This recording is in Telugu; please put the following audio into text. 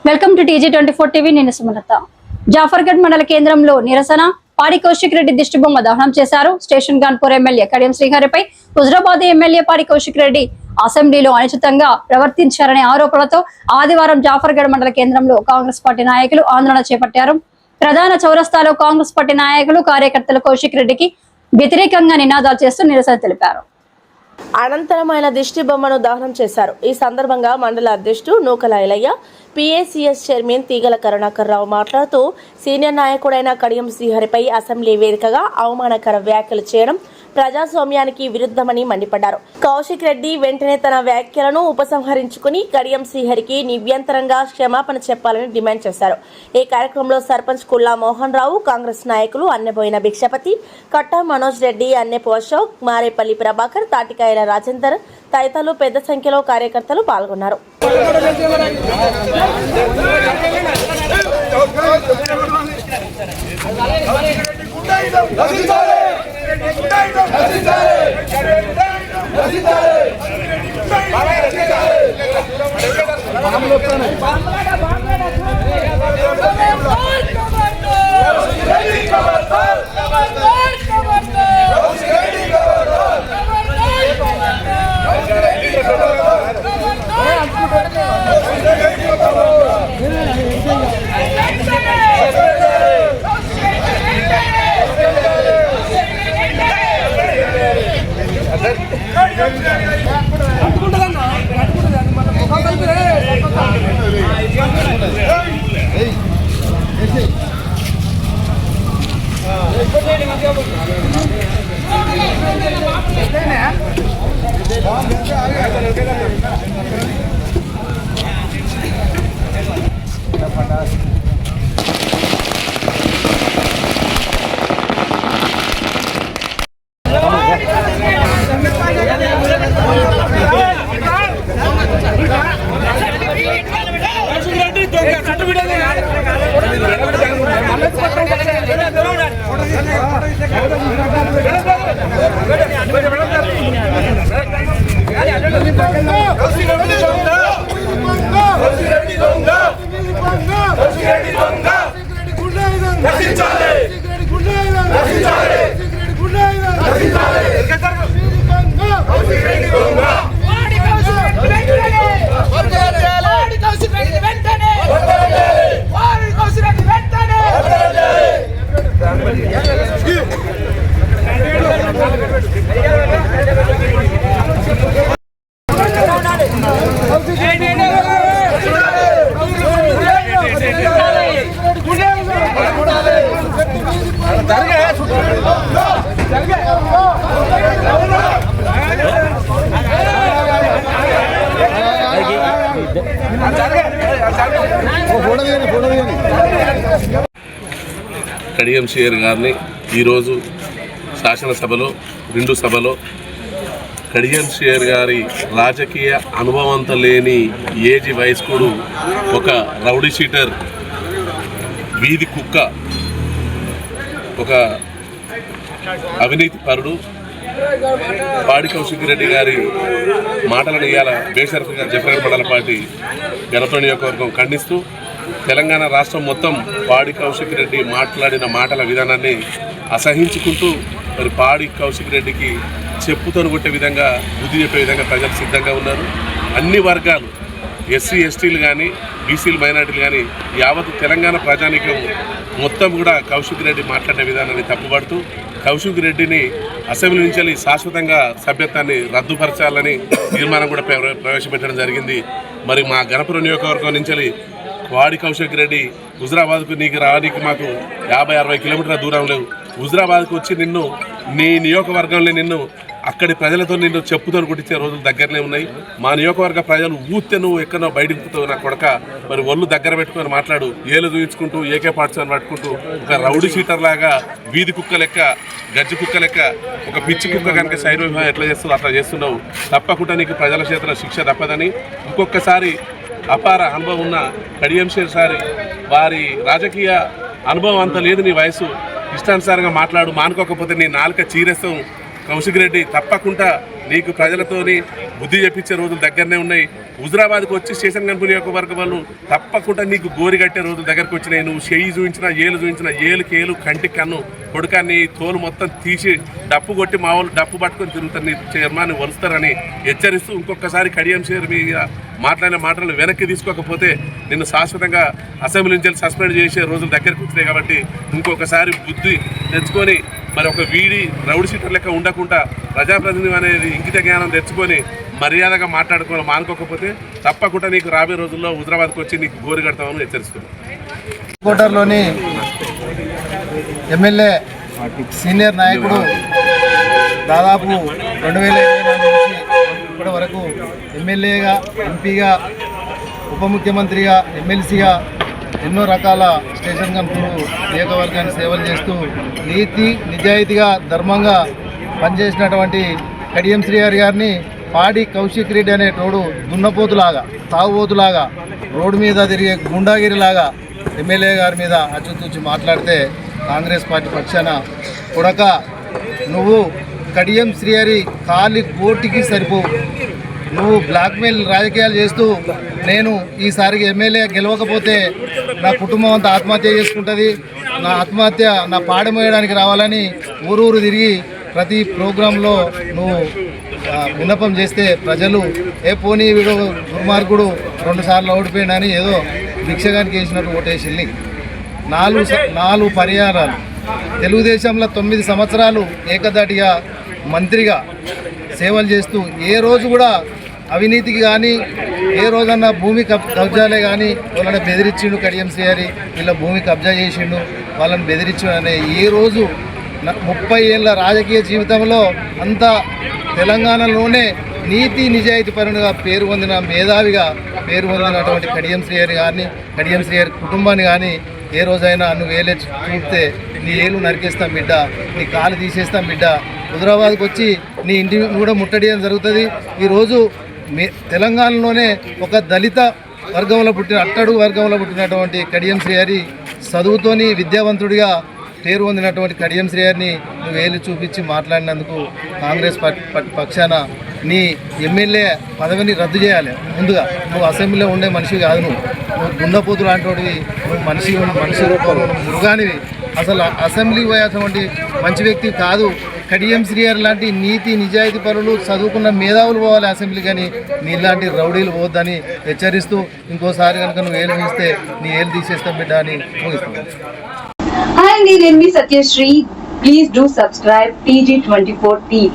Welcome to TG24 TV. నేను సుమలత. జాఫర్గఢ్ మండల కేంద్రంలో నిరసన పాడి కౌశిక్ రెడ్డి దిష్టిబొమ్మ దహనం చేశారు. స్టేషన్ గన్పూర్ ఎమ్మెల్యే కడియం శ్రీహరిపై హుజరాబాద్ ఎమ్మెల్యే పాడి కౌశిక్ రెడ్డి అసెంబ్లీలో అనుచితంగా ప్రవర్తించారనే ఆరోపణలతో ఆదివారం జాఫర్గఢ్ మండల కేంద్రంలో కాంగ్రెస్ పార్టీ నాయకులు ఆందోళన చేపట్టారు. ప్రధాన చౌరస్తాలో కాంగ్రెస్ పార్టీ నాయకులు కార్యకర్తలు కౌశిక్ రెడ్డికి వ్యతిరేకంగా నినాదాలు చేస్తూ నిరసన తెలిపారు. అనంతరం ఆయన దిష్టి బొమ్మను దహనం చేశారు. ఈ సందర్భంగా మండల అధ్యక్షుడు నూకల ఐలయ్య, PACS చైర్మన్ తీగల కరుణాకర్ రావు మాట్లాడుతూ సీనియర్ నాయకుడైన కడియం శ్రీహరిపై అసెంబ్లీ వేదికగా అవమానకర వ్యాఖ్యలు చేయడం ప్రజాస్వామ్యానికి విరుద్ధమని మండిపడ్డారు. కౌశిక్ రెడ్డి వెంటనే తన వ్యాఖ్యలను ఉపసంహరించుకుని కడియం శ్రీహరికి నివ్యంతరంగా క్షమాపణ చెప్పాలని డిమాండ్ చేశారు. ఈ కార్యక్రమంలో సర్పంచ్ కుల్లా మోహన్ రావు, కాంగ్రెస్ నాయకులు అన్నెబోయిన భిక్షపతి, కట్టా మనోజ్ రెడ్డి, అన్నెపు అశోక్, మారేపల్లి ప్రభాకర్, తాటికాయల రాజేందర్ తదితరులు పెద్ద సంఖ్యలో కార్యకర్తలు పాల్గొన్నారు. కడియం శ్రీహరి గారిని ఈరోజు శాసనసభలో రెండు సభలో కడియం శ్రీహరి గారి రాజకీయ అనుభవంతో లేని ఏజీ వయస్కుడు, ఒక రౌడీ షీటర్, వీధి కుక్క, ఒక అవినీతి పరుడు పాడి కౌశిక్ రెడ్డి గారి మాటలను ఇవాళ బేషరతుగా జాఫర్గఢ్ మండల పార్టీ గణపురం నియోజకవర్గం ఖండిస్తూ తెలంగాణ రాష్ట్రం మొత్తం పాడి కౌశిక్ రెడ్డి మాట్లాడిన మాటల విధానాన్ని అసహించుకుంటూ మరి పాడి కౌశిక్ రెడ్డికి చెప్పుతోను కొట్టే విధంగా, బుద్ధి చెప్పే విధంగా ప్రజలు సిద్ధంగా ఉన్నారు. అన్ని వర్గాలు, ఎస్సీ ఎస్టీలు కానీ, బీసీలు మైనార్టీలు కానీ, యావత్ తెలంగాణ ప్రజానీకం మొత్తం కూడా కౌశిక్ రెడ్డి మాట్లాడిన విధానాన్ని తప్పుపడుతూ కౌశిక్ రెడ్డిని అసెంబ్లీ నుంచి శాశ్వతంగా సభ్యత్వాన్ని రద్దుపరచాలని తీర్మానం కూడా ప్రవేశపెట్టడం జరిగింది. మరి మా గణపురం నియోజకవర్గం నుంచి పాడి కౌశిక్ రెడ్డి హుజరాబాద్కు నీకు రావడానికి మాకు 50-60 కిలోమీటర్ల దూరం లేవు. హుజరాబాద్కు వచ్చి నిన్ను, నీ నియోజకవర్గంలో నిన్ను అక్కడి ప్రజలతో నిన్ను చెప్పుతో కొట్టించే రోజులు దగ్గరనే ఉన్నాయి. మా నియోజకవర్గ ప్రజలు ఊస్తే నువ్వు ఎక్కడో బయటకు నా కొడక, మరి ఒళ్ళు దగ్గర పెట్టుకొని మాట్లాడు, ఏలు చూయించుకుంటూ ఏకే పార్ట్స్ పట్టుకుంటూ ఒక రౌడీ షీటర్ లాగా, వీధి కుక్క లెక్క, గజ్జి కుక్క లెక్క, ఒక పిచ్చి కుక్క కనుక శైవ వివాహం ఎట్లా చేస్తున్నావు అట్లా చేస్తున్నావు. తప్పకుండా నీకు ప్రజల చేతిలో శిక్ష తప్పదని ఇంకొకసారి అపార అనుభవం ఉన్న కడియం శ్రీహరి వారి రాజకీయ అనుభవం అంత లేదు, నీ వయసు ఇష్టానుసారంగా మాట్లాడు, మానుకోకపోతే నీ నాలుక చీరేస్తాం. కౌశిక్ రెడ్డి తప్పకుండా నీకు ప్రజలతోని బుద్ధి చెప్పించే రోజులు దగ్గరనే ఉన్నాయి. హుజురాబాద్కి వచ్చి స్టేషన్ గన్పూర్ నియోజకవర్గం వాళ్ళు తప్పకుండా నీకు గోరి కట్టే రోజులు దగ్గరకు వచ్చినాయి. నువ్వు చెయ్యి చూపించిన ఏలు చూపించిన ఏలు కంటికి కన్ను కొడుకాన్ని తోలు మొత్తం తీసి డప్పు కొట్టి మా వాళ్ళు డప్పు పట్టుకొని తిరుగుతారు, నీ చర్మాన్ని వరుస్తారని హెచ్చరిస్తూ ఇంకొకసారి కడియం షేర్ మీద మాట్లాడిన మాటలు వెనక్కి తీసుకోకపోతే నిన్ను శాశ్వతంగా అసెంబ్లీ నుంచి సస్పెండ్ చేసే రోజులు దగ్గరకు వచ్చినాయి. కాబట్టి ఇంకొకసారి బుద్ధి తెచ్చుకొని మరి ఒక వీడి రౌడీ షీటర్ లెక్క ఉండకుండా ప్రజాప్రతినిధి అనేది ఇంకిత జ్ఞానం తెచ్చుకొని మర్యాదగా మానుకోకపోతే తప్పకుండా నీకు రాబోయే రోజుల్లో హుజురాబాద్కి వచ్చి నీకు గోరి కడతామని హెచ్చరిస్తున్నాను. కోటర్లోని ఎమ్మెల్యే సీనియర్ నాయకుడు దాదాపు 2024 నుంచి ఇప్పటి వరకు ఎమ్మెల్యేగా, ఎంపీగా, ఉప ముఖ్యమంత్రిగా, ఎమ్మెల్సీగా ఎన్నో రకాల స్టేషన్ గన్పూర్ నియోజకవర్గాన్ని సేవలు చేస్తూ నీతి నిజాయితీగా ధర్మంగా పనిచేసినటువంటి కడియం శ్రీహరి గారిని పాడి కౌశిక్ రెడ్డి అనే తోడు దున్నపోతులాగా, తాగుబోతులాగా, రోడ్డు మీద తిరిగే గుండాగిరిలాగా ఎమ్మెల్యే గారి మీద అచ్చుతూచి మాట్లాడితే కాంగ్రెస్ పార్టీ పక్షాన కొడక నువ్వు కడియం శ్రీహరి కాలి కోటికి సరిపోవు, నువ్వు బ్లాక్మెయిల్ రాజకీయాలు చేస్తూ నేను ఈసారికి ఎమ్మెల్యే గెలవకపోతే నా కుటుంబం అంతా ఆత్మహత్య చేసుకుంటుంది, నా ఆత్మహత్య నా పాడమోయడానికి రావాలని ఊరూరు తిరిగి ప్రతి ప్రోగ్రాంలో నువ్వు విన్నపం చేస్తే ప్రజలు పోనీ వీడు దుర్మార్గుడు 2 సార్లు ఓడిపోయినని ఏదో భిక్షగానికి వేసినట్టు ఓటేసి 4 పర్యాయాలు తెలుగుదేశంలో 9 సంవత్సరాలు ఏకదాటిగా మంత్రిగా సేవలు చేస్తూ ఏ రోజు కూడా అవినీతికి కానీ ఏ రోజన్నా భూమి కబ్జాలే కానీ వాళ్ళని బెదిరించిండు కడియం శ్రీహరి, వీళ్ళ భూమి కబ్జా చేసిండు వాళ్ళని బెదిరించు అనే ఏ రోజు 30 ఏళ్ళ రాజకీయ జీవితంలో అంతా తెలంగాణలోనే నీతి నిజాయితీ పరునిగా పేరు పొందిన మేధావిగా పేరు పొందినటువంటి కడియం శ్రీహరి గారిని, కడియం శ్రీహరి కుటుంబాన్ని కానీ ఏ రోజైనా నువ్వు వేలే చూపితే నీ ఏళ్ళు నరికేస్తాం బిడ్డ, నీ కాలు తీసేస్తాం బిడ్డ, హుజురాబాద్కి వచ్చి నీ ఇంటి కూడా ముట్టడియడం జరుగుతుంది. ఈరోజు తెలంగాణలోనే ఒక దళిత వర్గంలో అట్టడుగు వర్గంలో పుట్టినటువంటి కడియం శ్రీహరి చదువుతోని విద్యావంతుడిగా పేరు పొందినటువంటి కడియం శ్రీహరిని నువ్వు వేలు చూపించి మాట్లాడినందుకు కాంగ్రెస్ పక్షాన నీ ఎమ్మెల్యే పదవిని రద్దు చేయాలి. ముందుగా నువ్వు అసెంబ్లీలో ఉండే మనిషి కాదు, నువ్వు గుండెపోతు లాంటివి, నువ్వు మనిషి రూపంలో మృగానివి, అసలు అసెంబ్లీకి పోయేటువంటి మంచి వ్యక్తి కాదు. కడియం శ్రీహరి లాంటి నీతి నిజాయితీ పరులు చదువుకున్న మేధావులు పోవాలి అసెంబ్లీ, కానీ నీలాంటి రౌడీలు పోవద్దని హెచ్చరిస్తూ ఇంకోసారి కనుక నువ్వు ఏలు తీస్తే నీ ఏలు తీసేస్తాం బిడ్డ అని ముగిస్తాను. Hi, నేను మీ Satyasri. Please do subscribe TG24 TV.